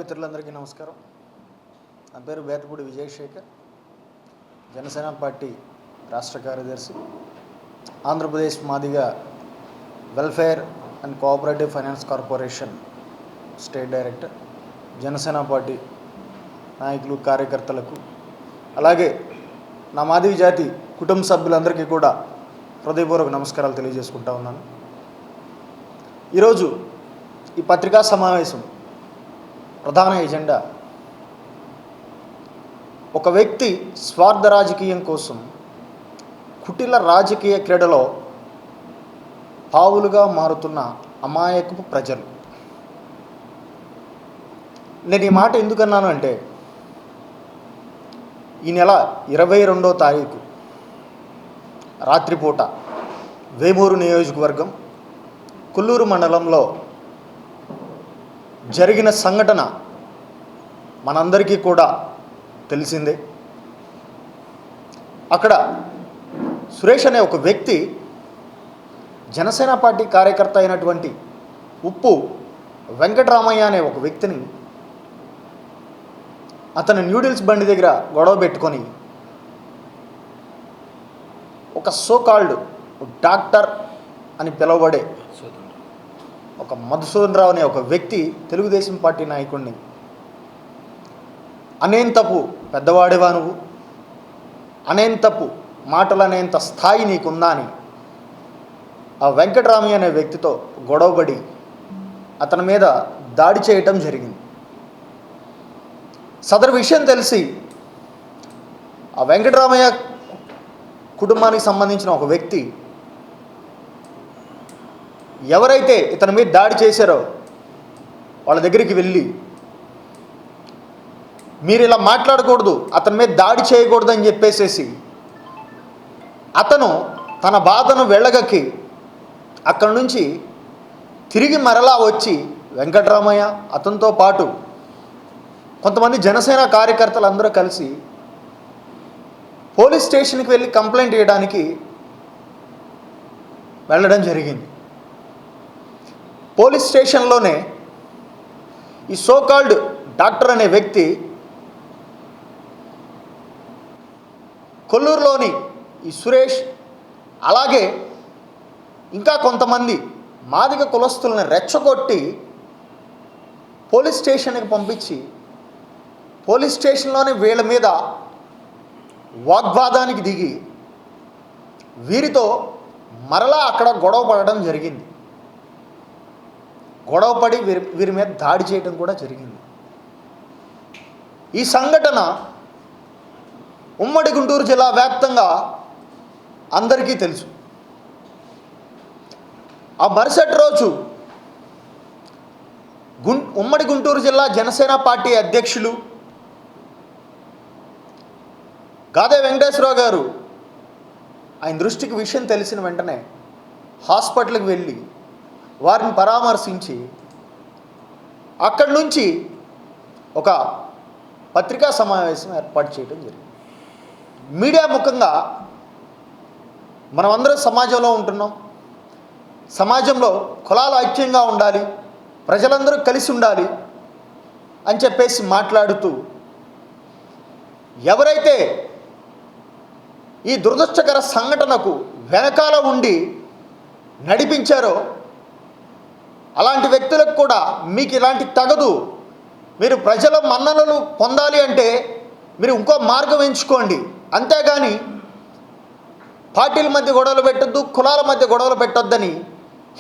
మిత్రులందరికీ నమస్కారం. నా పేరు బేతపూడి విజయశేఖర్, జనసేన పార్టీ రాష్ట్ర కార్యదర్శి, Andhra Pradesh Madiga welfare and cooperative finance corporation state director. Janasena party నాయకులు, కార్యకర్తలకు, అలాగే నా మాదిగ జాతి కుటుంబ సభ్యులందరికీ కూడా హృదయపూర్వక నమస్కారాలు తెలియజేసుకుంటా ఉన్నాను. ఈరోజు ఈ పత్రికా సమావేశం ప్రధాన ఎజెండా ఒక వ్యక్తి స్వార్థ రాజకీయం కోసం కుటిల రాజకీయ క్రీడలో పావులుగా మారుతున్న అమాయకపు ప్రజలు. నేను ఈ మాట ఎందుకన్నాను అంటే, ఈ నెల 22వ తారీఖు రాత్రిపూట వేమూరు నియోజకవర్గం కొల్లూరు మండలంలో జరిగిన సంఘటన మనందరికీ కూడా తెలిసిందే. అక్కడ సురేష్ అనే ఒక వ్యక్తి జనసేన పార్టీ కార్యకర్త అయినటువంటి ఉప్పు వెంకటరామయ్య అనే ఒక వ్యక్తిని అతను న్యూడిల్స్ బండి దగ్గర గొడవ పెట్టుకొని ఒక సోకాల్డ్ డాక్టర్ అని పిలువబడే ఒక మధుసూదన్ రావు అనే ఒక వ్యక్తి, తెలుగుదేశం పార్టీ నాయకుడిని, అనేంతపు పెద్దవాడివా నువ్వు, అనేంతపు మాటలు అనేంత స్థాయి నీకుందా అని ఆ వెంకటరామయ్య అనే వ్యక్తితో గొడవపడి అతని మీద దాడి చేయటం జరిగింది. సదరు విషయం తెలిసి ఆ వెంకటరామయ్య కుటుంబానికి సంబంధించిన ఒక వ్యక్తి ఎవరైతే ఇతని మీద దాడి చేశారో వాళ్ళ దగ్గరికి వెళ్ళి, మీరు ఇలా మాట్లాడకూడదు, అతని మీద దాడి చేయకూడదు అని చెప్పేసేసి అతను తన బాధను వెళ్ళగక్కి అక్కడి నుంచి తిరిగి మరలా వచ్చి వెంకటరామయ్య అతనితో పాటు కొంతమంది జనసేన కార్యకర్తలు అందరూ కలిసి పోలీస్ స్టేషన్కి వెళ్ళి కంప్లైంట్ చేయడానికి వెళ్ళడం జరిగింది. పోలీస్ స్టేషన్లోనే ఈ సోకాల్డ్ డాక్టర్ అనే వ్యక్తి కొల్లూరులోని ఈ సురేష్, అలాగే ఇంకా కొంతమంది మాదిగ కులస్తులను రెచ్చగొట్టి పోలీస్ స్టేషన్కి పంపించి పోలీస్ స్టేషన్లోనే వీళ్ళ మీద వాగ్వాదానికి దిగి వీరితో మరలా అక్కడ గొడవ పడడం జరిగింది. గొడవపడి వీరి మీద దాడి చేయడం కూడా జరిగింది. ఈ సంఘటన ఉమ్మడి గుంటూరు జిల్లా వ్యాప్తంగా అందరికీ తెలుసు. ఆ మరుసటి రోజు ఉమ్మడి గుంటూరు జిల్లా జనసేన పార్టీ అధ్యక్షులు గాదే వెంకటేశ్వరరావు గారు ఆయన దృష్టికి విషయం తెలిసిన వెంటనే హాస్పిటల్కి వెళ్ళి వారిని పరామర్శించి అక్కడి నుంచి ఒక పత్రికా సమావేశం ఏర్పాటు చేయడం జరిగింది. మీడియా ముఖంగా మనమందరం సమాజంలో ఉంటున్నాం, సమాజంలో కులాలు ఐక్యంగా ఉండాలి, ప్రజలందరూ కలిసి ఉండాలి అని చెప్పేసి మాట్లాడుతూ ఎవరైతే ఈ దురదృష్టకర సంఘటనకు వెనకాల ఉండి నడిపించారో అలాంటి వ్యక్తులకు కూడా మీకు ఇలాంటి తగదు, మీరు ప్రజల మన్ననలు పొందాలి అంటే మీరు ఇంకో మార్గం ఎంచుకోండి, అంతేగాని పార్టీల మధ్య గొడవలు పెట్టొద్దు, కులాల మధ్య గొడవలు పెట్టొద్దని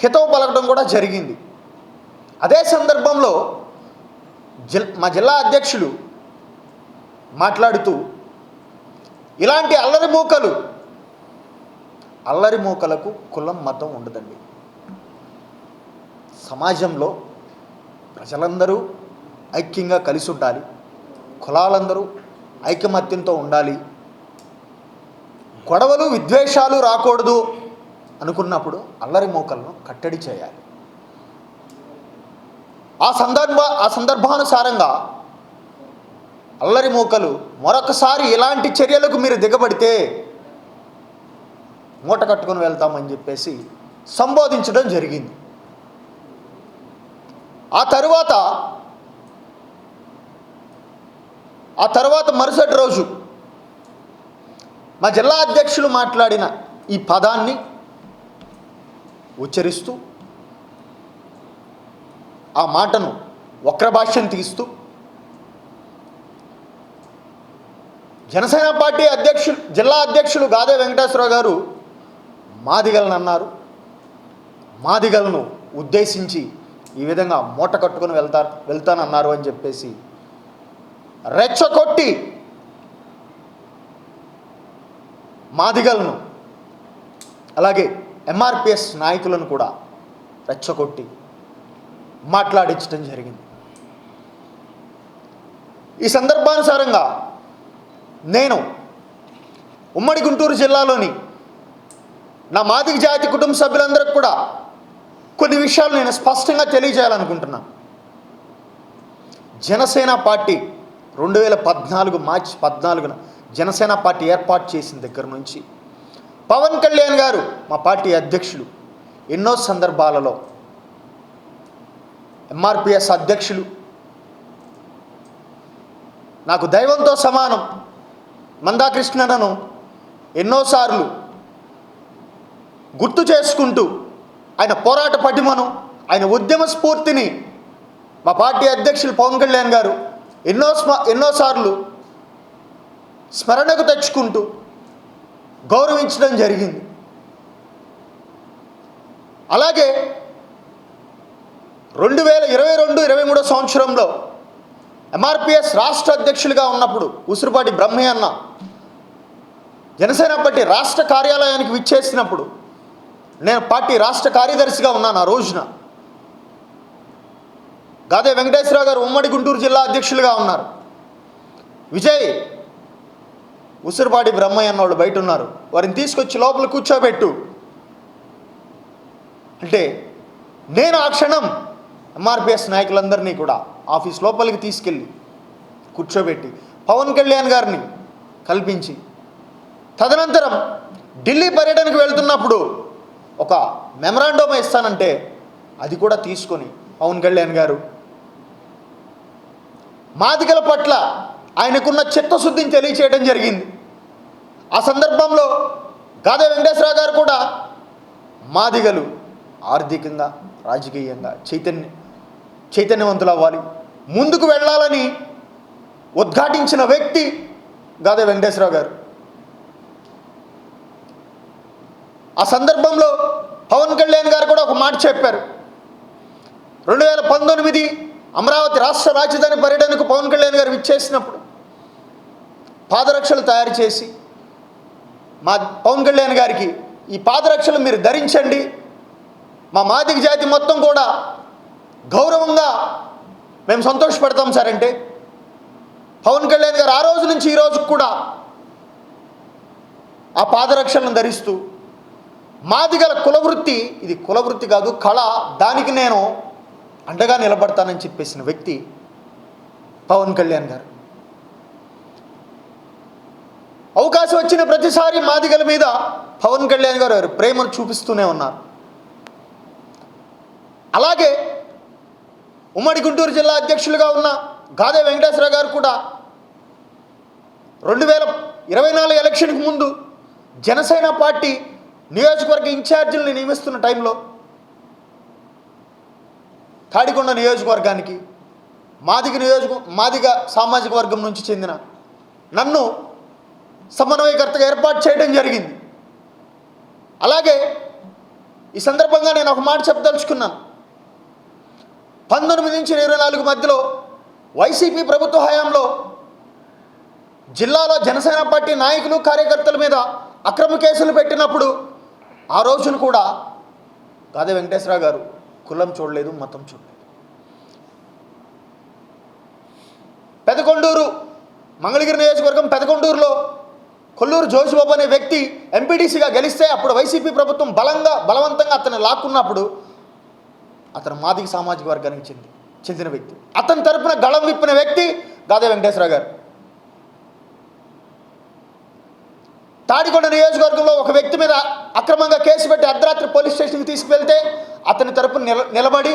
హితవు పలకడం కూడా జరిగింది. అదే సందర్భంలో మా జిల్లా అధ్యక్షులు మాట్లాడుతూ ఇలాంటి అల్లరి మూకలకు కులం మతం ఉండదండి. సమాజంలో ప్రజలందరూ ఐక్యంగా కలిసి ఉండాలి, కులాలందరూ ఐకమత్యంతో ఉండాలి, గొడవలు విద్వేషాలు రాకూడదు అనుకున్నప్పుడు అల్లరి మూకలను కట్టడి చేయాలి. ఆ సందర్భానుసారంగా అల్లరి మూకలు మరొకసారి ఇలాంటి చర్యలకు మీరు దిగబడితే మూట కట్టుకొని వెళ్తామని చెప్పేసి సంబోధించడం జరిగింది. ఆ తరువాత ఆ తర్వాత మరుసటి రోజు మా జిల్లా అధ్యక్షులు మాట్లాడిన ఈ పదాన్ని ఉచ్చరిస్తూ ఆ మాటను వక్రభాష్యం తీస్తూ జనసేన పార్టీ జిల్లా అధ్యక్షులు గాదే వెంకటేశ్వరరావు గారు మాదిగలను అన్నారు. మాదిగలను ఉద్దేశించి ఈ విధంగా మూట కట్టుకుని వెళ్తానన్నారు అని చెప్పేసి రెచ్చగొట్టి మాదిగలను అలాగే ఎంఆర్పిఎస్ నాయకులను కూడా రెచ్చగొట్టి మాట్లాడించడం జరిగింది. ఈ సందర్భానుసారంగా నేను ఉమ్మడి గుంటూరు జిల్లాలోని నా మాదిగ జాతి కుటుంబ సభ్యులందరికీ కూడా కొన్ని విషయాలు నేను స్పష్టంగా తెలియజేయాలనుకుంటున్నాను. జనసేన పార్టీ 2014 మార్చి 14న జనసేన పార్టీ ఏర్పాటు చేసిన దగ్గర నుంచి పవన్ కళ్యాణ్ గారు మా పార్టీ అధ్యక్షులు ఎన్నో సందర్భాలలో ఎంఆర్పిఎస్ అధ్యక్షులు నాకు దైవంతో సమానం మందాకృష్ణను ఎన్నోసార్లు గుర్తు చేసుకుంటూ ఆయన పోరాట పటిమను ఆయన ఉద్యమ స్ఫూర్తిని మా పార్టీ అధ్యక్షులు పవన్ కళ్యాణ్ గారు ఎన్నోసార్లు స్మరణకు తెచ్చుకుంటూ గౌరవించడం జరిగింది. అలాగే 2022-23 సంవత్సరంలో ఎంఆర్పిఎస్ రాష్ట్ర అధ్యక్షులుగా ఉన్నప్పుడు ఉసురుపాటి బ్రహ్మయ్య అన్న జనసేన పార్టీ రాష్ట్ర కార్యాలయానికి విచ్చేసినప్పుడు నేను పార్టీ రాష్ట్ర కార్యదర్శిగా ఉన్నాను. ఆ రోజున గాదే వెంకటేశ్వరరావు గారు ఉమ్మడి గుంటూరు జిల్లా అధ్యక్షులుగా ఉన్నారు. విజయ్ ఉసురుపాటి బ్రహ్మయ్య అన్న వాళ్ళు బయట ఉన్నారు, వారిని తీసుకొచ్చి లోపల కూర్చోబెట్టు అంటే నేను ఆ క్షణం ఎంఆర్పిఎస్ నాయకులందరినీ కూడా ఆఫీస్ లోపలికి తీసుకెళ్ళి కూర్చోబెట్టి పవన్ కళ్యాణ్ గారిని కల్పించి తదనంతరం ఢిల్లీ పర్యటనకు వెళ్తున్నప్పుడు ఒక మెమరాండోమ్ ఇస్తానంటే అది కూడా తీసుకొని పవన్ కళ్యాణ్ గారు మాదిగల పట్ల ఆయనకున్న చిత్తశుద్ధిని తెలియచేయడం జరిగింది. ఆ సందర్భంలో గాదే వెంకటేశ్వరరావు గారు కూడా మాదిగలు ఆర్థికంగా రాజకీయంగా చైతన్యవంతులు అవ్వాలి, ముందుకు వెళ్ళాలని ఉద్ఘాటించిన వ్యక్తి గాదే వెంకటేశ్వరరావు గారు. ఆ సందర్భంలో పవన్ కళ్యాణ్ గారు కూడా ఒక మాట చెప్పారు. 2019 అమరావతి రాష్ట్ర రాజధాని పర్యటనకు పవన్ కళ్యాణ్ గారు విచ్చేసినప్పుడు పాదరక్షలు తయారు చేసి మా పవన్ కళ్యాణ్ గారికి ఈ పాదరక్షలు మీరు ధరించండి, మా మాదిగ జాతి మొత్తం కూడా గౌరవంగా మేము సంతోషపడతాం సార్ అంటే పవన్ కళ్యాణ్ గారు ఆ రోజు నుంచి ఈ రోజుకు కూడా ఆ పాదరక్షలను ధరిస్తూ మాదిగల కులవృత్తి, ఇది కులవృత్తి కాదు కళ, దానికి నేను అండగా నిలబడతానని చెప్పేసిన వ్యక్తి పవన్ కళ్యాణ్ గారు. అవకాశం వచ్చిన ప్రతిసారి మాదిగల మీద పవన్ కళ్యాణ్ గారు వారి ప్రేమను చూపిస్తూనే ఉన్నారు. అలాగే ఉమ్మడి గుంటూరు జిల్లా అధ్యక్షులుగా ఉన్న గాదే వెంకటేశ్వరరావు గారు కూడా 2024 ఎలక్షన్కి ముందు జనసేన పార్టీ నియోజకవర్గ ఇన్ఛార్జీలను నియమిస్తున్న టైంలో తాడికొండ నియోజకవర్గానికి మాదిగ సామాజిక వర్గం నుంచి చెందిన నన్ను సమన్వయకర్తగా ఏర్పాటు చేయడం జరిగింది. అలాగే ఈ సందర్భంగా నేను ఒక మాట చెప్పదలుచుకున్నాను. 19 నుంచి 24 మధ్యలో వైసీపీ ప్రభుత్వ హయాంలో జిల్లాలో జనసేన పార్టీ నాయకులు కార్యకర్తల మీద అక్రమ కేసులు పెట్టినప్పుడు ఆ రోజున కూడా గాదే వెంకటేశ్వరరావు గారు కులం చూడలేదు, మతం చూడలేదు. పెదకొండూరు మంగళగిరి నియోజకవర్గం పెదకొండూరులో కొల్లూరు జోషిబాబు అనే వ్యక్తి ఎంపీటీసీగా గెలిస్తే అప్పుడు వైసీపీ ప్రభుత్వం బలవంతంగా అతన్ని లాక్కున్నప్పుడు అతను మాదిగ సామాజిక వర్గానికి చెందిన వ్యక్తి. అతని తరపున గళం విప్పిన వ్యక్తి గాదే వెంకటేశ్వరరావు గారు. తాడికొండ నియోజకవర్గంలో ఒక వ్యక్తి మీద అక్రమంగా కేసు పెట్టి అర్ధరాత్రి పోలీస్ స్టేషన్కి తీసుకువెళ్తే అతని తరపున నిలబడి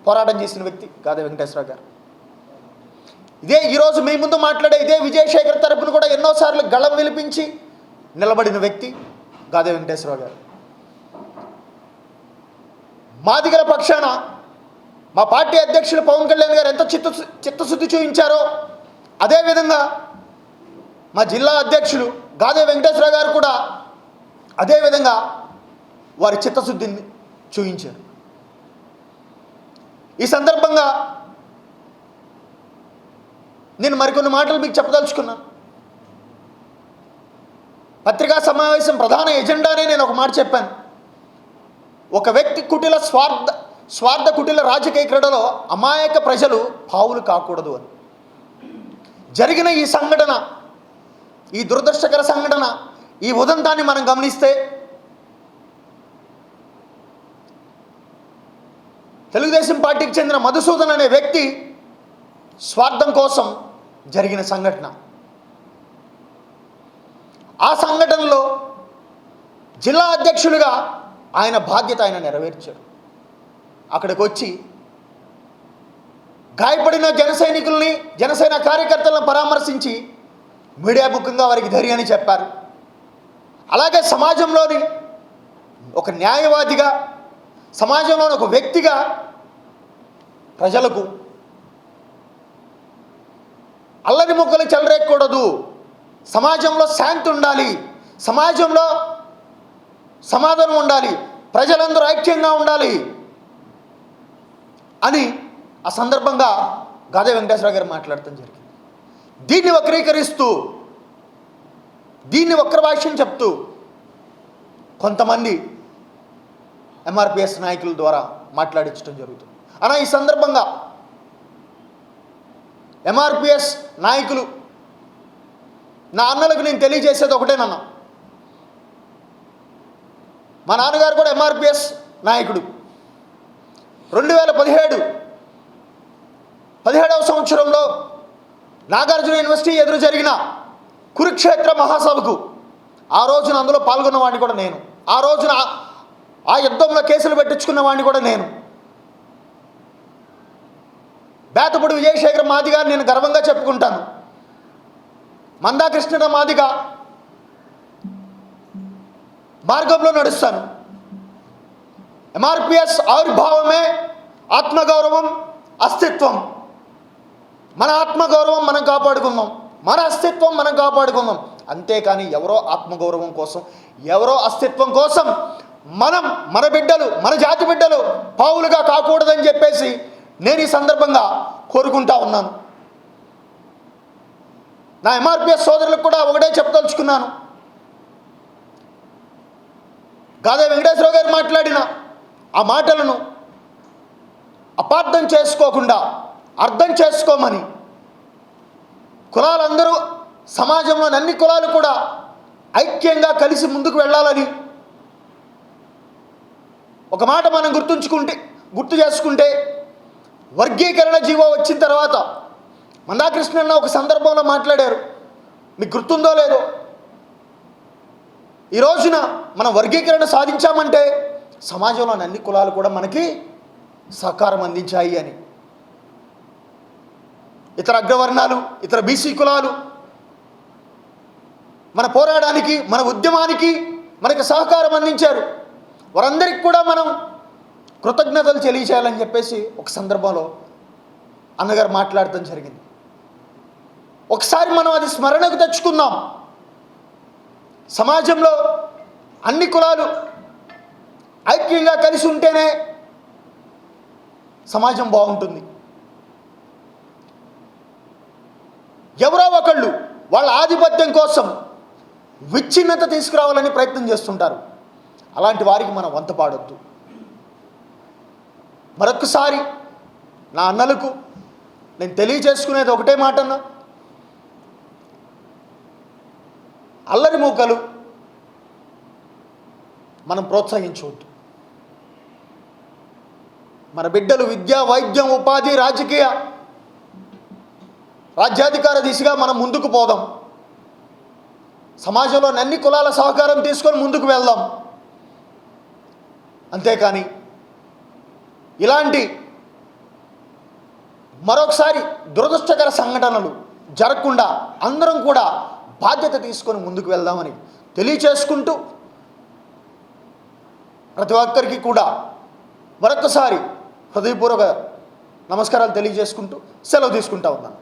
పోరాటం చేసిన వ్యక్తి గాదే వెంకటేశ్వరరావు గారు. ఈ ఈరోజు మీ ముందు మాట్లాడే ఇదే విజయశేఖర్ తరపున కూడా ఎన్నోసార్లు గళం విలిపించి నిలబడిన వ్యక్తి గాదె వెంకటేశ్వరరావు గారు. మాదిగల పక్షాన మా పార్టీ అధ్యక్షులు పవన్ కళ్యాణ్ గారు ఎంత చిత్తశుద్ధి చూపించారో అదేవిధంగా మా జిల్లా అధ్యక్షులు గాదె వెంకటేశ్వరరావు గారు కూడా అదేవిధంగా వారి చిత్తశుద్ధిని చూపించారు. ఈ సందర్భంగా నేను మరికొన్ని మాటలు మీకు చెప్పదలుచుకున్నాను. పత్రికా సమావేశం ప్రధాన ఎజెండానే నేను ఒక మాట చెప్పాను. ఒక వ్యక్తి కుటిల స్వార్థ కుటిల రాజకీయ క్రీడలో అమాయక ప్రజలు పావులు కాకూడదు అని. జరిగిన ఈ సంఘటన, ఈ దురదృష్టకర సంఘటన, ఈ ఉదంతాన్ని మనం గమనిస్తే తెలుగుదేశం పార్టీకి చెందిన మధుసూదన్ అనే వ్యక్తి స్వార్థం కోసం జరిగిన సంఘటన. ఆ సంఘటనలో జిల్లా అధ్యక్షులుగా ఆయన బాధ్యత ఆయన నెరవేర్చాడు. అక్కడికి వచ్చి గాయపడిన జనసేన కార్యకర్తలను పరామర్శించి మీడియా ముఖంగా వారికి ధైర్యాన్ని చెప్పారు. అలాగే సమాజంలోని ఒక న్యాయవాదిగా, సమాజంలోని ఒక వ్యక్తిగా ప్రజలకు అల్లరి మొక్కలు చెలరేయకూడదు, సమాజంలో శాంతి ఉండాలి, సమాజంలో సమాధానం ఉండాలి, ప్రజలందరూ ఐక్యంగా ఉండాలి అని ఆ సందర్భంగా గాదె వెంకటేశ్వరరావు గారు మాట్లాడటం జరిగింది. దీన్ని వక్రీకరిస్తూ, దీన్ని వక్రభాష్యం చెప్తూ కొంతమంది ఎంఆర్పిఎస్ నాయకుల ద్వారా మాట్లాడించడం జరుగుతుంది. అలా ఈ సందర్భంగా ఎంఆర్పిఎస్ నాయకులు, నా అన్నలకు నేను తెలియజేసేది ఒకటేనన్నా. మా నాన్నగారు కూడా ఎంఆర్పిఎస్ నాయకుడు. 2017వ సంవత్సరంలో నాగార్జున యూనివర్సిటీ ఎదురు జరిగిన కురుక్షేత్ర మహాసభకు ఆ రోజున అందులో పాల్గొన్న వాడిని కూడా నేను. ఆ రోజున ఆ యుద్ధంలో కేసులు పెట్టించుకున్న వాడిని కూడా నేను. బేతపూడి విజయశేఖర్ మాదిగా నేను గర్వంగా చెప్పుకుంటాను. మందాకృష్ణ మాదిగా మార్గంలో నడుస్తాను. ఎంఆర్పిఎస్ ఆవిర్భావమే ఆత్మగౌరవం, అస్తిత్వం. మన ఆత్మగౌరవం మనం కాపాడుకుందాం, మన అస్తిత్వం మనం కాపాడుకుందాం. అంతేకాని ఎవరో ఆత్మగౌరవం కోసం, ఎవరో అస్తిత్వం కోసం మన బిడ్డలు, మన జాతి బిడ్డలు పావులుగా కాకూడదని చెప్పేసి నేను ఈ సందర్భంగా కోరుకుంటా ఉన్నాను. నా ఎంఆర్పిఎస్ సోదరులకు కూడా ఒకటే చెప్పదలుచుకున్నాను. గాదె వెంకటేశ్వరరావు గారు మాట్లాడిన ఆ మాటలను అపార్థం చేసుకోకుండా అర్థం చేసుకోమని, కులాలందరూ, సమాజంలోని అన్ని కులాలు కూడా ఐక్యంగా కలిసి ముందుకు వెళ్ళాలని ఒక మాట మనం గుర్తు చేసుకుంటే, వర్గీకరణ జీవో వచ్చిన తర్వాత మందాకృష్ణన్న ఒక సందర్భంలో మాట్లాడారు, మీకు గుర్తుందో లేదో, ఈ రోజున మనం వర్గీకరణ సాధించామంటే సమాజంలోని అన్ని కులాలు కూడా మనకి సహకారం అందించాయి అని. ఇతర అగ్రవర్ణాలు, ఇతర బీసీ కులాలు మన పోరాటానికి, మన ఉద్యమానికి మనకి సహకారం అందించారు. వారందరికీ కూడా మనం కృతజ్ఞతలు తెలియచేయాలని చెప్పేసి ఒక సందర్భంలో అన్నగారు మాట్లాడటం జరిగింది. ఒకసారి మనం అది స్మరణకు తెచ్చుకుందాం. సమాజంలో అన్ని కులాలు ఐక్యంగా కలిసి ఉంటేనే సమాజం బాగుంటుంది. ఎవరో ఒకళ్ళు వాళ్ళ ఆధిపత్యం కోసం విచ్ఛిన్నత తీసుకురావాలని ప్రయత్నం చేస్తుంటారు. అలాంటి వారికి మనం వంత పాడొద్దు. మరొకసారి నా అన్నలకు నేను తెలియజేసుకునేది ఒకటే మాట అన్న, అల్లరి మూకలు మనం ప్రోత్సహించవద్దు. మన బిడ్డలు విద్య, వైద్యం, ఉపాధి, రాజ్యాధికార దిశగా మనం ముందుకు పోదాం. సమాజంలో అన్ని కులాల సహకారం తీసుకొని ముందుకు వెళ్దాం. అంతేకాని ఇలాంటి మరొకసారి దురదృష్టకర సంఘటనలు జరగకుండా అందరం కూడా బాధ్యత తీసుకొని ముందుకు వెళ్దామని తెలియచేసుకుంటూ ప్రతి ఒక్కరికి కూడా మరొకసారి హృదయపూర్వక నమస్కారాలు తెలియజేసుకుంటూ సెలవు తీసుకుంటా ఉన్నాను.